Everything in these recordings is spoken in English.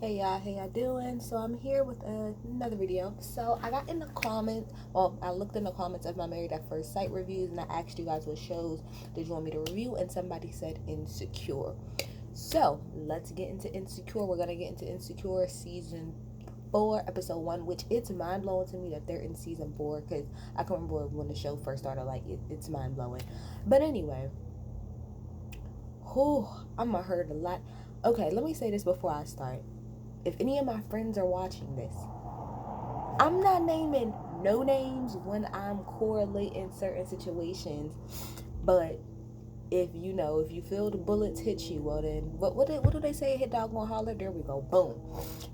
Hey y'all, how y'all doing? So I'm here with another video. So I got in the comments, well, I looked in the comments of my Married at First Sight reviews, and I asked you guys what shows did you want me to review, and somebody said Insecure. So let's get into Insecure. We're gonna get into Insecure season 4, episode 1, which it's mind blowing to me that they're in season 4 because I can remember when the show first started. Like it's mind blowing. But anyway, whew, I'm gonna hurt a lot. Okay, let me say this before I start. If any of my friends are watching this, I'm not naming no names when I'm correlating certain situations, but if you feel the bullets hit you, well then, what do they say? Hit dog gonna holler. There we go, boom.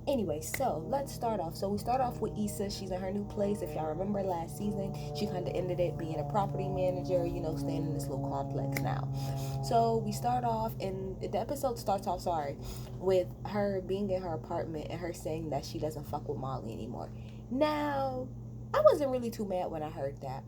Anyway, so let's start off. So we start off with Issa. She's in her new place. If y'all remember last season, she kind of ended it being a property manager. Staying in this little complex now. So we start off, and the episode starts off, sorry, with her being in her apartment and her saying that she doesn't fuck with Molly anymore. Now, I wasn't really too mad when I heard that.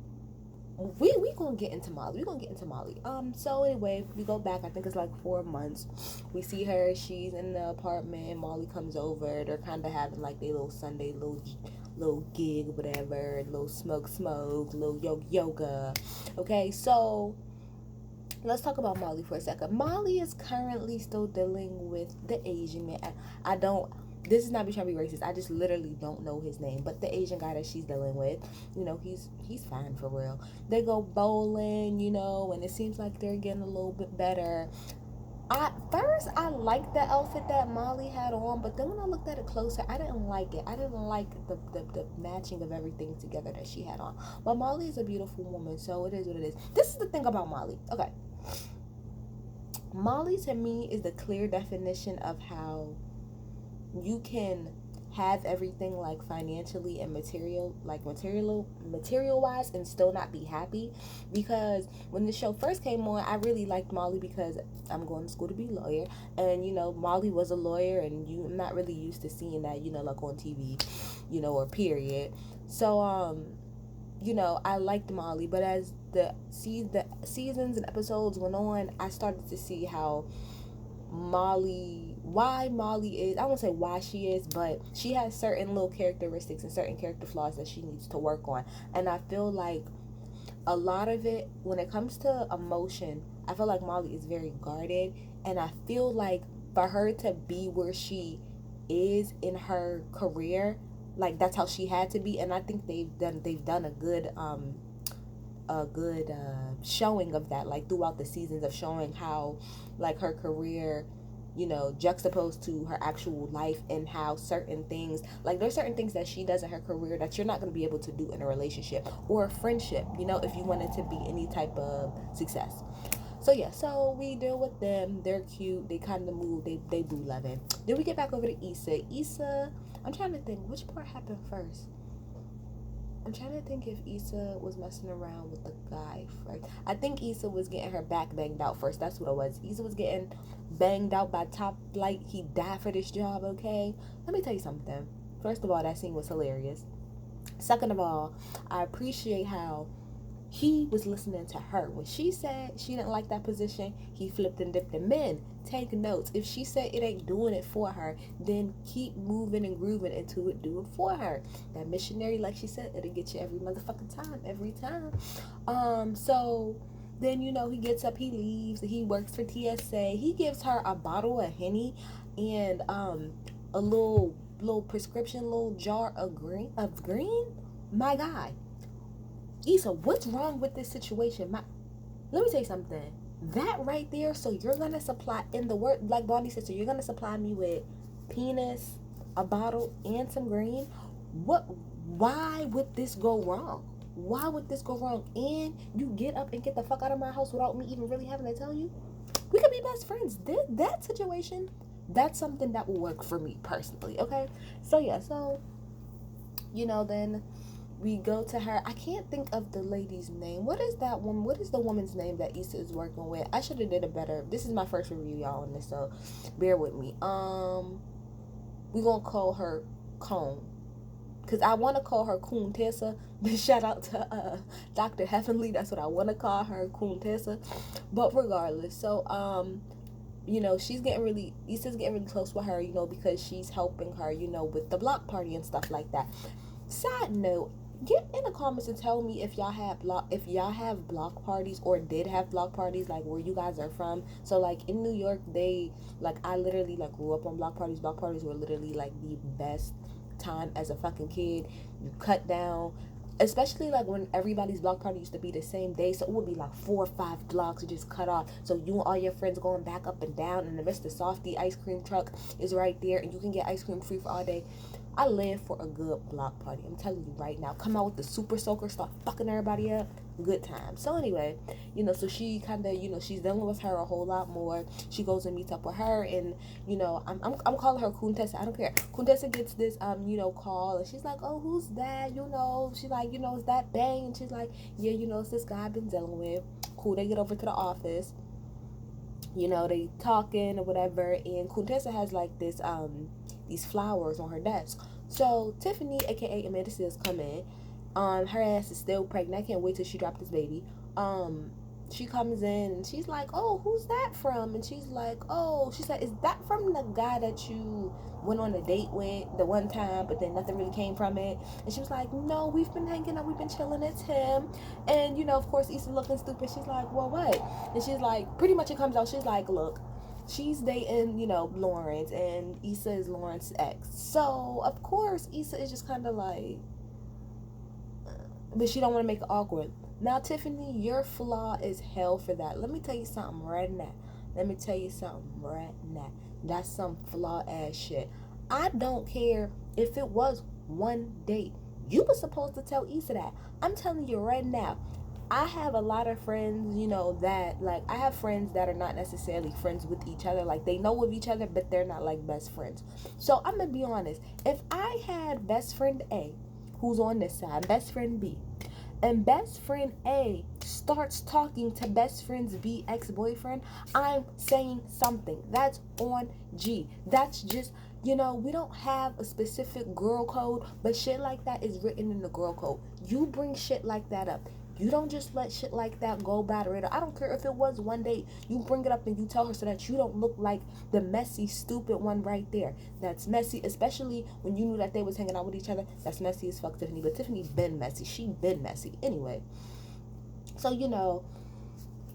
We gonna get into Molly. We gonna get into Molly. So anyway, we go back. I think it's like 4 months. We see her. She's in the apartment. Molly comes over. They're kind of having like their little Sunday little gig, whatever. Little smoke, little yoga. Okay, so let's talk about Molly for a second. Molly is currently still dealing with the Asian man. I don't. This is not me trying to be racist. I just literally don't know his name. But the Asian guy that she's dealing with, he's fine for real. They go bowling, and it seems like they're getting a little bit better. I liked the outfit that Molly had on, but then when I looked at it closer, I didn't like it. I didn't like the matching of everything together that she had on. But Molly is a beautiful woman, so it is what it is. This is the thing about Molly. Okay. Molly to me is the clear definition of how you can have everything like financially and material wise and still not be happy. Because when the show first came on, I really liked Molly because I'm going to school to be a lawyer, and Molly was a lawyer, and I'm not really used to seeing that, like on TV, or period. So I liked Molly, but as the seasons and episodes went on, I started to see how why Molly is, I won't say why she is, but she has certain little characteristics and certain character flaws that she needs to work on. And I feel like a lot of it, when it comes to emotion, I feel like Molly is very guarded. And I feel like for her to be where she is in her career, like that's how she had to be. And I think they've done a good showing of that, like throughout the seasons, of showing how like her career, juxtaposed to her actual life, and how certain things, like there's certain things that she does in her career that you're not going to be able to do in a relationship or a friendship, if you want it to be any type of success. So yeah, so we deal with them. They're cute. They kind of move. They boo loving. Then we get back over to Issa. I'm trying to think which part happened first. I'm trying to think if Issa was messing around with the guy first. I think Issa was getting her back banged out first. That's what it was. Issa was getting banged out by Top Flight. He died for this job, okay? Let me tell you something. First of all, that scene was hilarious. Second of all, I appreciate how he was listening to her. When she said she didn't like that position, he flipped and dipped. And men, take notes. If she said it ain't doing it for her, then keep moving and grooving into it. Do it for her. That missionary, like she said, it'll get you every motherfucking time. Every time. So then, he gets up, he leaves, he works for TSA. He gives her a bottle of Henny and a little prescription, little jar of green. My God. Issa, what's wrong with this situation? Let me tell you something. That right there, so you're gonna supply, in the word, like Bonnie said, so you're gonna supply me with penis, a bottle, and some green. Why would this go wrong? Why would this go wrong? And you get up and get the fuck out of my house without me even really having to tell you? We could be best friends. That situation, that's something that will work for me personally, okay? So yeah, then we go to her. I can't think of the lady's name. What is that woman? What is the woman's name that Issa is working with? I should have did a better. This is my first review, y'all, on this, so bear with me. We gonna call her Cone, because I want to call her Kuntessa. Shout out to Dr. Heavenly. That's what I want to call her, Kuntessa. But regardless, so Issa's getting really close with her, because she's helping her, with the block party and stuff like that. Side note, get in the comments and tell me if y'all have block parties or did have block parties, like where you guys are from. So like in New York, I literally like grew up on block parties. Block parties were literally like the best time as a fucking kid. You cut down, especially like when everybody's block party used to be the same day, so it would be like 4 or 5 blocks just cut off, so you and all your friends going back up and down, and the Mr. Softy ice cream truck is right there, and you can get ice cream free for all day. I live for a good block party. I'm telling you right now. Come out with the super soaker, start fucking everybody up. Good time. So anyway, so she kind of, she's dealing with her a whole lot more. She goes and meets up with her, and I'm calling her Kuntessa. I don't care. Kuntessa gets this call, and she's like, oh, who's that? She's like, is that Bang? And she's like, yeah, it's this guy I've been dealing with. Cool. They get over to the office. They talking or whatever, and Kuntessa has like this these flowers on her desk. So Tiffany, aka Amanda Seals, come in. Her ass is still pregnant. I can't wait till she dropped this baby. She comes in and she's like, oh, who's that from? And she's like, oh, she said, is that from the guy that you went on a date with the one time, but then nothing really came from it? And she was like, no, we've been hanging out, we've been chilling, it's him. And of course, Issa looking stupid. She's like, well, what? And she's like, pretty much it comes out, she's like, look, she's dating, Lawrence, and Issa is Lawrence's ex. So, of course, Issa is just kind of like, but she don't want to make it awkward. Now, Tiffany, your flaw is hell for that. Let me tell you something right now. That's some flaw ass shit. I don't care if it was one date. You were supposed to tell Issa that. I'm telling you right now. I have a lot of friends, that, like, I have friends that are not necessarily friends with each other. Like, they know of each other, but they're not, like, best friends. So, I'm going to be honest. If I had best friend A, who's on this side, best friend B, and best friend A starts talking to best friend's B ex-boyfriend, I'm saying something. That's on G. That's just, we don't have a specific girl code, but shit like that is written in the girl code. You bring shit like that up. You don't just let shit like that go by the radar. I don't care if it was one date. You bring it up and you tell her so that you don't look like the messy, stupid one right there. That's messy, especially when you knew that they was hanging out with each other. That's messy as fuck, Tiffany. But Tiffany's been messy. She been messy. Anyway. So,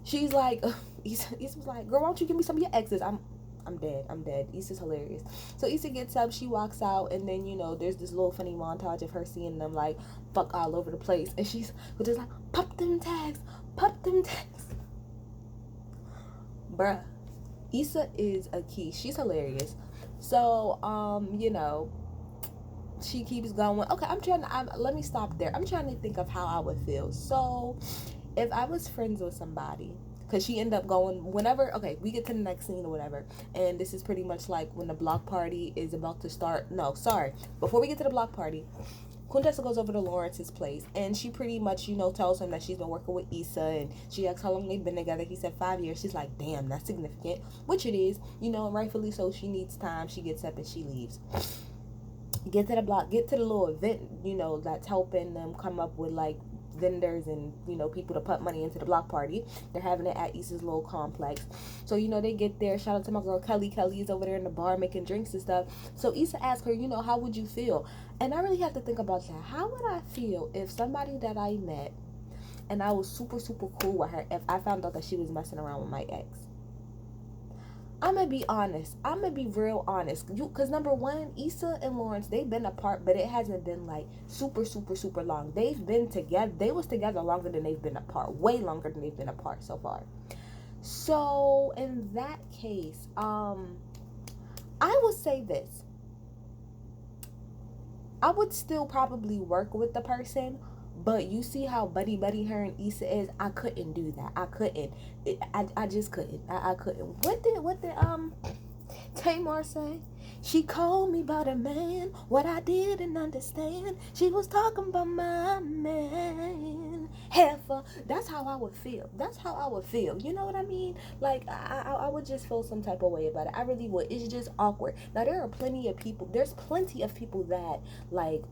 she's like, Issa was like, girl, why don't you give me some of your exes? I'm dead. Issa's hilarious. So Issa gets up, she walks out, and then, there's this little funny montage of her seeing them, like, fuck all over the place. And she's just like, pop them tags. Bruh. Issa is a key. She's hilarious. So, she keeps going. Okay, let me stop there. I'm trying to think of how I would feel. So, if I was friends with somebody, because she ended up going whenever, okay, we get to the next scene or whatever, and this is pretty much like when the block party is about to start. No, sorry. Before we get to the block party, Quintessa goes over to Lawrence's place, and she pretty much, tells him that she's been working with Issa, and she asks how long they've been together. He said 5 years. She's like, damn, that's significant, which it is, and rightfully so. She needs time. She gets up and she leaves. Get to the little event, that's helping them come up with, like, vendors and people to put money into the block party. They're having it at Issa's little complex. So they get there. Shout out to my girl Kelly is over there in the bar making drinks and stuff. So Issa asked her, how would you feel? And I really have to think about that. How would I feel if somebody that I met and I was super super cool with her, if I found out that she was messing around with my ex? I'm going to be honest. I'm going to be real honest. Because number one, Issa and Lawrence, they've been apart, but it hasn't been like super, super, super long. They've been together. They was together longer than they've been apart. Way longer than they've been apart so far. So, in that case, I would say this. I would still probably work with the person, but you see how buddy her and Issa is. I couldn't do that. I couldn't. I just couldn't. I couldn't. What did Tamar say? She called me about a man. What I didn't understand. She was talking about my man. Heifer. That's how I would feel. You know what I mean? Like, I would just feel some type of way about it. I really would. It's just awkward. Now, there's plenty of people that, like,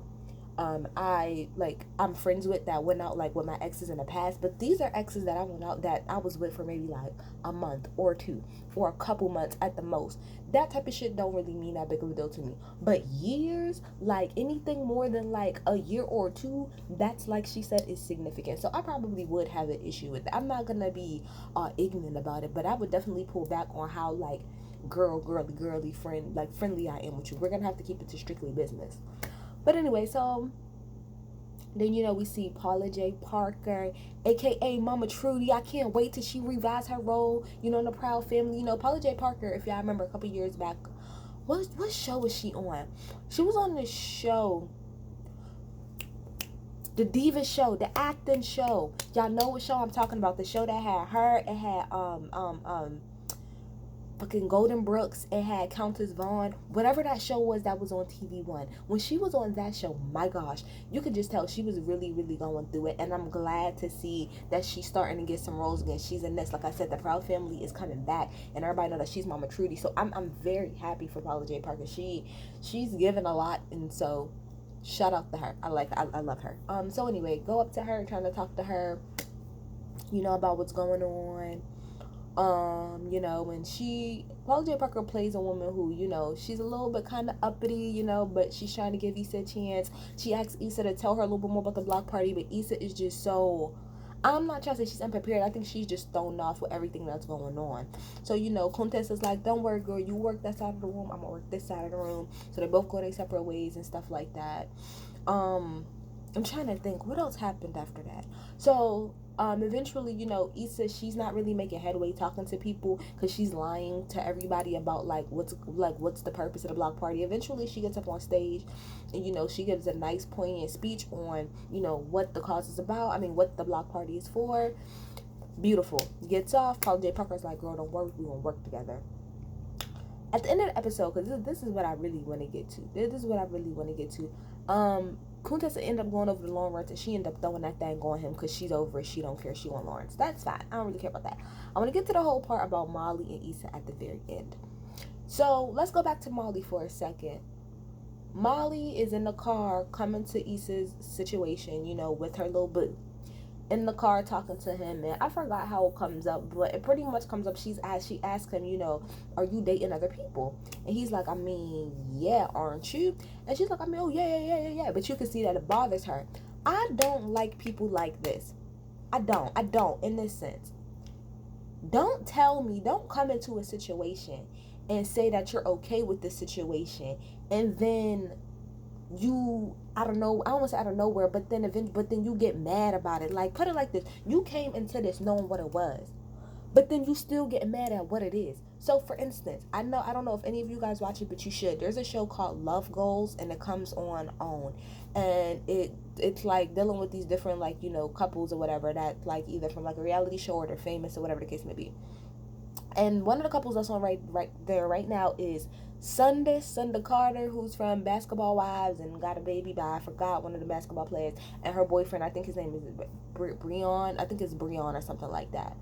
I'm friends with that went out like with my exes in the past, but these are exes that I went out that I was with for maybe like a month or two or a couple months at the most. That type of shit don't really mean that big of a deal to me. But years, like anything more than like a year or two, that's like she said is significant. So I probably would have an issue with that. I'm not gonna be ignorant about it, but I would definitely pull back on how like girly friend like friendly I am with you. We're gonna have to keep it to strictly business. But anyway, so then we see Paula J. Parker, aka Mama Trudy. I can't wait till she revives her role, in the Proud Family. Paula J. Parker, if y'all remember a couple years back, what show was she on? She was on the show, the Diva show, the acting show. Y'all know what show I'm talking about? The show that had her, it had fucking Golden Brooks, it had Countess Vaughn, whatever that show was that was on TV1. When she was on that show, my gosh, you could just tell she was really, really going through it. And I'm glad to see that she's starting to get some roles again. She's in this, like I said, the Proud Family is coming back, and everybody know that she's Mama Trudy. So I'm very happy for Paula J. Parker. She's given a lot, and so shout out to her. I love her. So anyway, go up to her, trying to talk to her, about what's going on. When Paula J. Parker plays a woman who, she's a little bit kind of uppity, but she's trying to give Issa a chance. She asks Issa to tell her a little bit more about the block party, but Issa is just so, I'm not trying to say she's unprepared. I think she's just thrown off with everything that's going on. So, Countess is like, don't worry, girl, you work that side of the room, I'm gonna work this side of the room. So they both go their separate ways and stuff like that. I'm trying to think what else happened after that. So eventually, Issa, she's not really making headway talking to people because she's lying to everybody about what's the purpose of the block party. Eventually, she gets up on stage, and she gives a nice poignant speech on what the cause is about. I mean, what the block party is for. Beautiful. Gets off. Paula J. Parker's like, girl, don't worry, we gonna work together. At the end of the episode, because this is what I really want to get to. This is what I really want to get to. Kunta end up going over to Lawrence, and she end up throwing that thing on him because she's over it. She don't care. She want Lawrence. That's fine. I don't really care about that. I want to get to the whole part about Molly and Issa at the very end. So let's go back to Molly for a second. Molly is in the car coming to Issa's situation, with her little boo. In the car talking to him, and I forgot how it comes up, but it pretty much comes up. She asks him, are you dating other people? And he's like, I mean, yeah, aren't you? And she's like, I mean, oh yeah. But you can see that it bothers her. I don't like people like this. I don't in this sense. Don't come into a situation and say that you're okay with the situation, and then I don't want to say out of nowhere, but then you get mad about it. Like, put it like this: you came into this knowing what it was, but then you still get mad at what it is. So, for instance, I don't know if any of you guys watch it, but you should. There's a show called Love Goals, and it comes on OWN, and it's like dealing with these different couples or whatever that either from a reality show or they're famous or whatever the case may be. And one of the couples that's on right there right now is Sunda Carter, who's from Basketball Wives and got a baby by, I forgot, one of the basketball players, and her boyfriend, I think his name is Breon. I think it's Breon or something like that.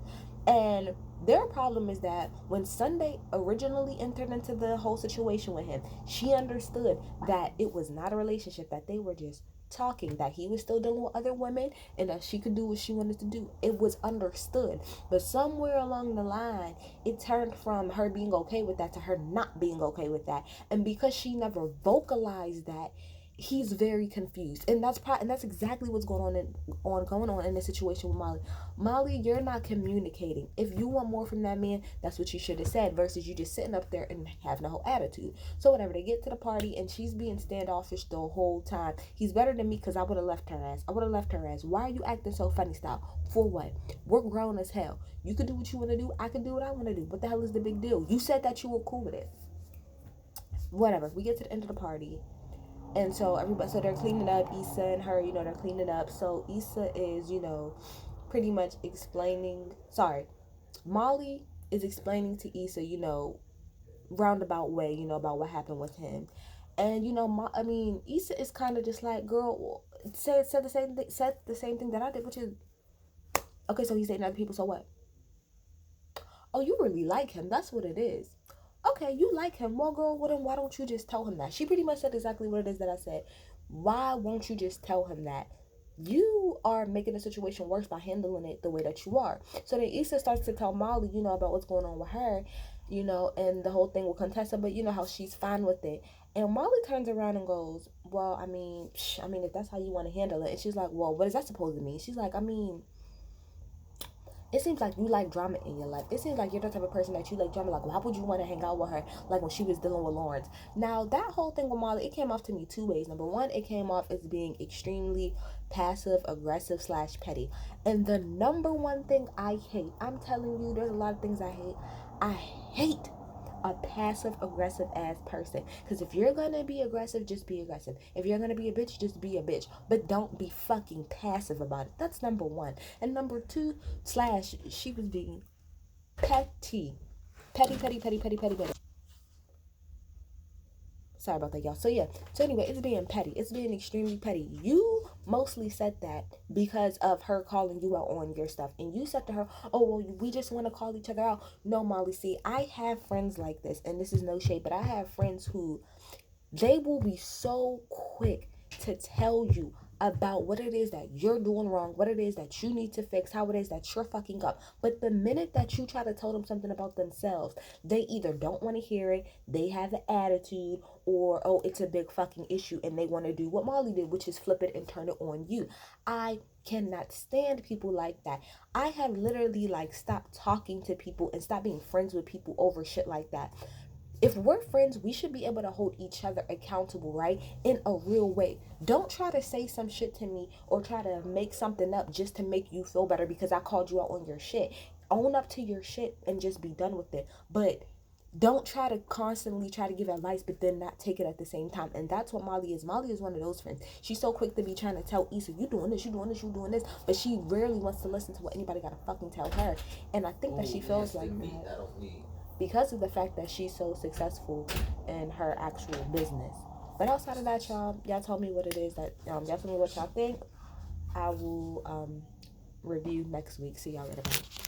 And their problem is that when Sunday originally entered into the whole situation with him, she understood that it was not a relationship, that they were just talking, that he was still dealing with other women, and that she could do what she wanted to do. It was understood. But somewhere along the line, it turned from her being okay with that to her not being okay with that. And because she never vocalized that, he's very confused, and that's exactly what's going on in this situation with Molly. Molly, you're not communicating. If you want more from that man, that's what you should have said, versus you just sitting up there and having a whole attitude. So whatever, they get to the party and she's being standoffish the whole time. He's better than me because I would have left her ass. Why are you acting so funny style? For what? We're grown as hell. You can do what you want to do. I can do what I want to do. What the hell is the big deal? You said that you were cool with it. Whatever. We get to the end of the party. And so they're cleaning up. Issa and her, they're cleaning up. So Issa is, pretty much Molly is explaining to Issa, roundabout way, about what happened with him. And, Issa is kind of just like, girl, said the same thing that I did, which is, okay, so he's dating other people, so what? Oh, you really like him. That's what it is. Okay, you like him. Well, girl, why don't you just tell him that? She pretty much said exactly what it is that I said. Why won't you just tell him that? You are making the situation worse by handling it the way that you are. So then Issa starts to tell Molly, about what's going on with her, and the whole thing will contest her, but you know how she's fine with it. And Molly turns around and goes, well, I mean, if that's how you want to handle it. And she's like, well, what is that supposed to mean? She's like, I mean, it seems like you like drama in your life. It seems like you're the type of person that you like drama. Like, why would you want to hang out with her? Like when she was dealing with Lawrence. Now, that whole thing with Molly, it came off to me two ways. Number one, it came off as being extremely passive, aggressive / petty. And the number one thing I hate, I'm telling you, there's a lot of things I hate. I hate a passive aggressive ass person. Because if you're gonna be aggressive, just be aggressive. If you're gonna be a bitch, just be a bitch. But don't be fucking passive about it. That's number one. And number two, / she was being petty. Petty. Sorry about that, y'all. So yeah. So anyway, it's being petty. It's being extremely petty. You mostly said that because of her calling you out on your stuff, and you said to her, "Oh well, we just want to call each other out." No, Molly. See, I have friends like this, and this is no shade, but I have friends who they will be so quick to tell you about what it is that you're doing wrong, what it is that you need to fix, how it is that you're fucking up. But the minute that you try to tell them something about themselves, they either don't want to hear it, they have an attitude, or oh, it's a big fucking issue and they want to do what Molly did, which is flip it and turn it on you. I cannot stand people like that. I have literally like stopped talking to people and stopped being friends with people over shit like that. If we're friends, we should be able to hold each other accountable, right? In a real way. Don't try to say some shit to me or try to make something up just to make you feel better because I called you out on your shit. Own up to your shit and just be done with it. But don't try to constantly try to give advice but then not take it at the same time. And that's what Molly is. Molly is one of those friends. She's so quick to be trying to tell Issa, you doing this, you doing this, you doing this, but she rarely wants to listen to what anybody gotta fucking tell her. And I think that she feels like that because of the fact that she's so successful in her actual business. But outside of that, y'all tell me what it is that y'all tell me what y'all think. I will review next week. See y'all later. Bye.